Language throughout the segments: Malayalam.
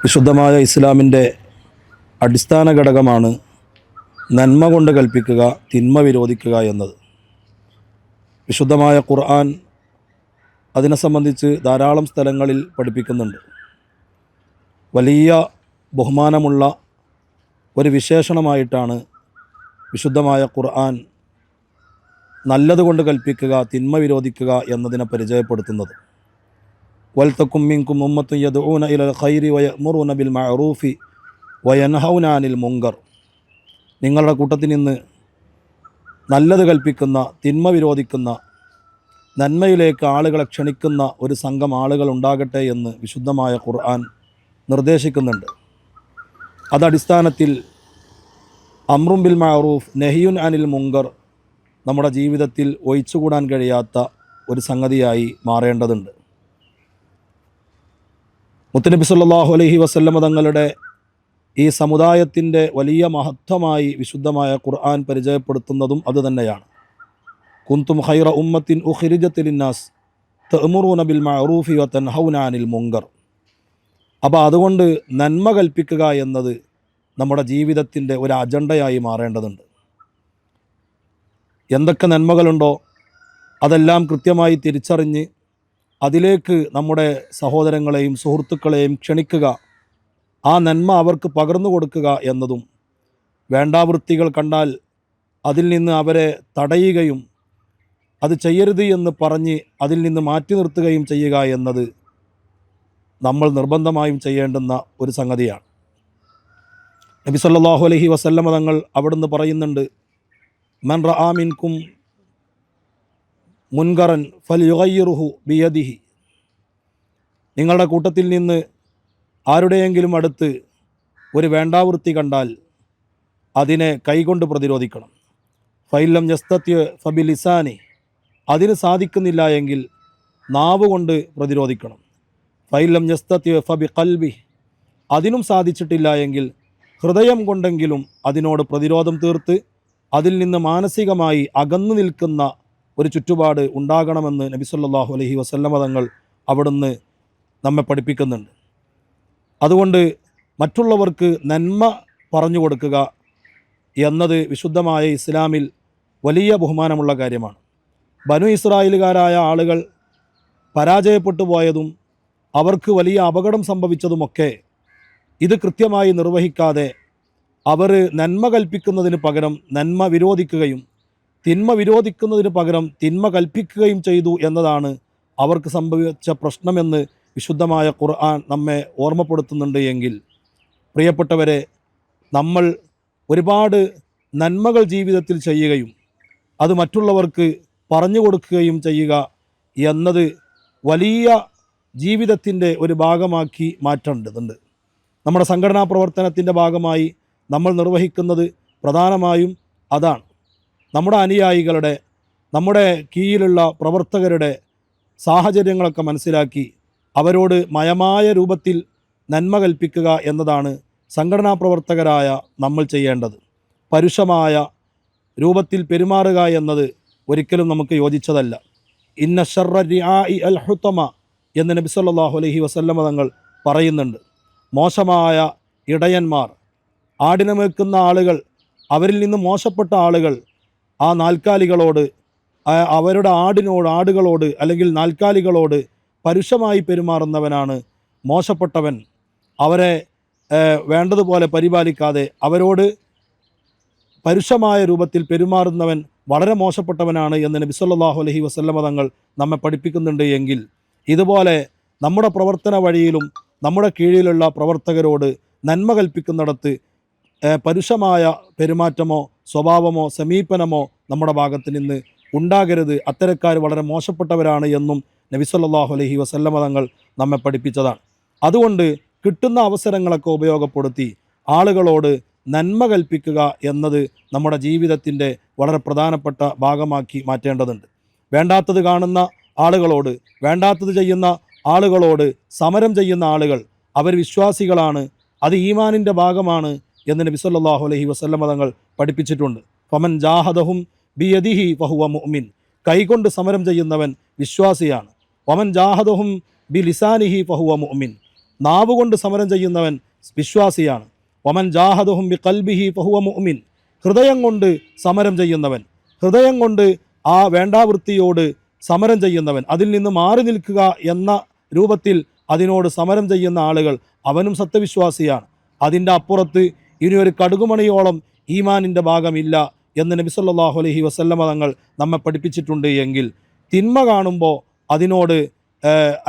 വിശുദ്ധമായ ഇസ്ലാമിൻ്റെ അടിസ്ഥാന ഘടകമാണ് നന്മ കൊണ്ട് കൽപ്പിക്കുക, തിന്മ വിരോധിക്കുക എന്നത്. വിശുദ്ധമായ ഖുർആൻ അതിനെ സംബന്ധിച്ച് ധാരാളം സ്ഥലങ്ങളിൽ പഠിപ്പിക്കുന്നുണ്ട്. വലിയ ബഹുമാനമുള്ള ഒരു വിശേഷണമായിട്ടാണ് വിശുദ്ധമായ ഖുർആൻ നല്ലതുകൊണ്ട് കൽപ്പിക്കുക, തിന്മ വിരോധിക്കുക എന്നതിനെ പരിചയപ്പെടുത്തുന്നത്. വൽതകും മിൻകും ഉമ്മത്തുൻ യദ്ഊന ഇലൽ ഖൈരി വയഅ്മുറൂന ബിൽ മഅറൂഫി വയൻഹൗന അനിൽ മുങ്കർ. നിങ്ങളുടെ കൂട്ടത്തിൽ നിന്ന് നല്ലത് കൽപ്പിക്കുന്ന, തിന്മ വിരോധിക്കുന്ന, നന്മയിലേക്ക് ആളുകളെ ക്ഷണിക്കുന്ന ഒരു സംഘം ആളുകൾ ഉണ്ടാകട്ടെ എന്ന് വിശുദ്ധമായ ഖുർആൻ നിർദ്ദേശിക്കുന്നുണ്ട്. അതടിസ്ഥാനത്തിൽ അമ്റും ബിൽ മഅറൂഫ് നഹിയുൻ അനിൽ മുങ്കർ നമ്മുടെ ജീവിതത്തിൽ ഒഴിച്ചുകൂടാൻ കഴിയാത്ത ഒരു സംഗതിയായി മാറേണ്ടതുണ്ട്. മുത്തുനബി സല്ലല്ലാഹു അലൈഹി വസല്ലമ തങ്ങളുടെ ഈ സമുദായത്തിൻ്റെ വലിയ മഹത്വമായി വിശുദ്ധമായ ഖുർആൻ പരിചയപ്പെടുത്തുന്നതും അതുതന്നെയാണ്. കുന്തും ഖൈറ ഉമ്മത്തിൻ ഉഖ്രിജത് ലിന്നാസ് തഅ്മുറൂന ബിൽ മഅറൂഫി വതൻഹൗന അനിൽ മുങ്കർ. അപ്പോൾ അതുകൊണ്ട് നന്മ കൽപ്പിക്കുക എന്നത് നമ്മുടെ ജീവിതത്തിൻ്റെ ഒരു അജണ്ടയായി മാറേണ്ടതുണ്ട്. എന്തൊക്കെ നന്മകളുണ്ടോ അതെല്ലാം കൃത്യമായി തിരിച്ചറിഞ്ഞ് അതിലേക്ക് നമ്മുടെ സഹോദരങ്ങളെയും സുഹൃത്തുക്കളെയും ക്ഷണിക്കുക, ആ നന്മ അവർക്ക് പകർന്നു കൊടുക്കുക എന്നതും, വേണ്ടാവൃത്തികൾ കണ്ടാൽ അതിൽ നിന്ന് അവരെ തടയുകയും അത് ചെയ്യരുത് എന്ന് പറഞ്ഞ് അതിൽ നിന്ന് മാറ്റി നിർത്തുകയും ചെയ്യുക എന്നത് നമ്മൾ നിർബന്ധമായും ചെയ്യേണ്ടുന്ന ഒരു സംഗതിയാണ്. നബി സല്ലല്ലാഹു അലൈഹി വസല്ലമ തങ്ങൾ അവിടുന്ന് പറയുന്നുണ്ട്, മൻ റആ മിൻകും മുൻകറൻ ഫൽയുഗയ്യിറുഹു ബിയദിഹി. നിങ്ങളുടെ കൂട്ടത്തിൽ നിന്ന് ആരുടെയെങ്കിലും അടുത്ത് ഒരു വേണ്ടാവൃത്തി കണ്ടാൽ അതിനെ കൈകൊണ്ട് പ്രതിരോധിക്കണം. ഫൈലം യസ്തത്യ ഫബിലിസാനി. അതിന് സാധിക്കുന്നില്ല എങ്കിൽ നാവ് കൊണ്ട് പ്രതിരോധിക്കണം. ഫൈലം യസ്തത്യ ഫബി ഖൽബി. അതിനും സാധിച്ചിട്ടില്ല എങ്കിൽ ഹൃദയം കൊണ്ടെങ്കിലും അതിനോട് പ്രതിരോധം തീർത്ത് അതിൽ നിന്ന് മാനസികമായി അകന്നു നിൽക്കുന്ന ഒരു ചുറ്റുപാട് ഉണ്ടാകണമെന്ന് നബി സല്ലല്ലാഹു അലൈഹി വസല്ലമ തങ്ങൾ അവിടുന്ന് നമ്മെ പഠിപ്പിക്കുന്നുണ്ട്. അതുകൊണ്ട് മറ്റുള്ളവർക്ക് നന്മ പറഞ്ഞു കൊടുക്കുക എന്നത് വിശുദ്ധമായ ഇസ്ലാമിൽ വലിയ ബഹുമാനമുള്ള കാര്യമാണ്. ബനു ഇസ്രായേലുകാരായ ആളുകൾ പരാജയപ്പെട്ടു പോയതും അവർക്ക് വലിയ അപകടം സംഭവിച്ചതുമൊക്കെ ഇത് കൃത്യമായി നിർവഹിക്കാതെ അവർ നന്മ കൽപ്പിക്കുന്നതിന് പകരം നന്മ വിരോധിക്കുകയും തിന്മ വിരോധിക്കുന്നതിന് പകരം തിന്മ കൽപ്പിക്കുകയും ചെയ്തു എന്നതാണ് അവർക്ക് സംഭവിച്ച പ്രശ്നമെന്ന് വിശുദ്ധമായ ഖുർആൻ നമ്മെ ഓർമ്മപ്പെടുത്തുന്നുണ്ട്. എങ്കിൽ പ്രിയപ്പെട്ടവരെ, നമ്മൾ ഒരുപാട് നന്മകൾ ജീവിതത്തിൽ ചെയ്യുകയും അത് മറ്റുള്ളവർക്ക് പറഞ്ഞു കൊടുക്കുകയും ചെയ്യുക എന്നത് വലിയ ജീവിതത്തിൻ്റെ ഒരു ഭാഗമാക്കി മാറ്റേണ്ടതുണ്ട്. നമ്മുടെ സംഘടനാ പ്രവർത്തനത്തിൻ്റെ ഭാഗമായി നമ്മൾ നിർവഹിക്കുന്നത് പ്രധാനമായും അതാണ്. നമ്മുടെ അനുയായികളുടെ, നമ്മുടെ കീഴിലുള്ള പ്രവർത്തകരുടെ സാഹചര്യങ്ങളൊക്കെ മനസ്സിലാക്കി അവരോട് മയമായ രൂപത്തിൽ നന്മ കൽപ്പിക്കുക എന്നതാണ് സംഘടനാ പ്രവർത്തകരായ നമ്മൾ ചെയ്യേണ്ടത്. പരുഷമായ രൂപത്തിൽ പെരുമാറുക എന്നത് ഒരിക്കലും നമുക്ക് യോജിച്ചതല്ല. ഇന്ന ശർറ റിആഇ അൽ ഹുതമ എന്ന് നബി സല്ലല്ലാഹു അലൈഹി വസല്ലമ തങ്ങൾ പറയുന്നുണ്ട്. മോശമായ ഇടയന്മാർ, ആടിനെ മേക്കുന്ന ആളുകൾ, അവരിൽ നിന്ന് മോശപ്പെട്ട ആളുകൾ ആ നാൽക്കാലികളോട്, അവരുടെ ആടുകളോട് അല്ലെങ്കിൽ നാൽക്കാലികളോട് പരുഷമായി പെരുമാറുന്നവനാണ് മോശപ്പെട്ടവൻ. അവരെ വേണ്ടതുപോലെ പരിപാലിക്കാതെ അവരോട് പരുഷമായ രൂപത്തിൽ പെരുമാറുന്നവൻ വളരെ മോശപ്പെട്ടവനാണ് എന്ന് നബി സല്ലല്ലാഹു അലൈഹി വസല്ലമ തങ്ങൾ നമ്മെ പഠിപ്പിക്കുന്നുണ്ട്. എങ്കിൽ ഇതുപോലെ നമ്മുടെ പ്രവർത്തന വഴിയിലും നമ്മുടെ കീഴിലുള്ള പ്രവർത്തകരോട് നന്മ കൽപ്പിക്കുന്നിടത്ത് പരുഷമായ പെരുമാറ്റമോ സ്വഭാവമോ സമീപനമോ നമ്മുടെ ഭാഗത്ത് നിന്ന് ഉണ്ടാകരുത്. അത്തരക്കാർ വളരെ മോശപ്പെട്ടവരാണ് എന്നും നബി സല്ലല്ലാഹു അലൈഹി വസല്ലമ തങ്ങൾ നമ്മെ പഠിപ്പിച്ചതാണ്. അതുകൊണ്ട് കിട്ടുന്ന അവസരങ്ങളൊക്കെ ഉപയോഗപ്പെടുത്തി ആളുകളോട് നന്മ കൽപ്പിക്കുക എന്നത് നമ്മുടെ ജീവിതത്തിൻ്റെ വളരെ പ്രധാനപ്പെട്ട ഭാഗമാക്കി മാറ്റേണ്ടതുണ്ട്. വേണ്ടാത്തത് കാണുന്ന ആളുകളോട്, വേണ്ടാത്തത് ചെയ്യുന്ന ആളുകളോട് സമരം ചെയ്യുന്ന ആളുകൾ അവർ വിശ്വാസികളാണ്, അത് ഈമാനിൻ്റെ ഭാഗമാണ് എന്ന് നബി സല്ലല്ലാഹു അലൈഹി വസല്ലമ തങ്ങൾ പഠിപ്പിച്ചിട്ടുണ്ട്. ഫമൻ ജാഹദഹും ബിയദിഹി ഫഹുവ മുഅ്മിൻ. കൈകൊണ്ട് സമരം ചെയ്യുന്നവൻ വിശ്വാസിയാണ്. വമൻ ജാഹദഹും ബി ലിസാനിഹി ഫഹുവ മുഅ്മിൻ. നാവ് കൊണ്ട് സമരം ചെയ്യുന്നവൻ വിശ്വാസിയാണ്. വമൻ ജാഹദഹും ബി ഖൽബിഹി ഫഹുവ മുഅ്മിൻ. ഹൃദയം കൊണ്ട് സമരം ചെയ്യുന്നവൻ, ഹൃദയം കൊണ്ട് ആ വേണ്ടാവൃത്തിയോട് സമരം ചെയ്യുന്നവൻ, അതിൽ നിന്ന് മാറി നിൽക്കുക എന്ന രൂപത്തിൽ അതിനോട് സമരം ചെയ്യുന്ന ആളുകൾ, അവനും സത്യവിശ്വാസിയാണ്. അതിൻ്റെ അപ്പുറത്ത് ഇനി ഒരു കടുകുമണിയോളം ഈമാനിൻ്റെ ഭാഗമില്ല എന്ന് നബി സല്ലല്ലാഹു അലൈഹി വസല്ലമ തങ്ങൾ നമ്മെ പഠിപ്പിച്ചിട്ടുണ്ട്. എങ്കിൽ തിന്മ കാണുമ്പോൾ അതിനോട്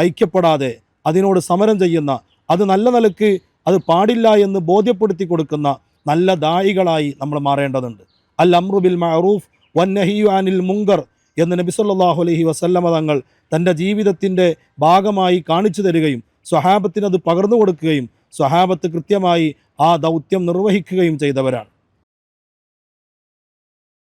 ഐക്യപ്പെടാതെ അതിനോട് സമരം ചെയ്യുന്ന, അത് നല്ല നിലക്ക് അത് പാടില്ല എന്ന് ബോധ്യപ്പെടുത്തി കൊടുക്കുന്ന നല്ല ദായികളായി നമ്മൾ മാറേണ്ടതുണ്ട്. അൽ അംറു ബിൽ മഅറൂഫ് വന്നഹിയു അനിൽ മുങ്കർ എന്ന് നബി സല്ലല്ലാഹു അലൈഹി വസല്ലമ തങ്ങൾ തൻ്റെ ജീവിതത്തിൻ്റെ ഭാഗമായി കാണിച്ചു തരികയും സ്വഹാബത്തിന് അത് പകർന്നു കൊടുക്കുകയും സ്വഹാബത്ത് കൃത്യമായി ആ ദൗത്യം നിർവഹിക്കുകയും ചെയ്തവരാണ്.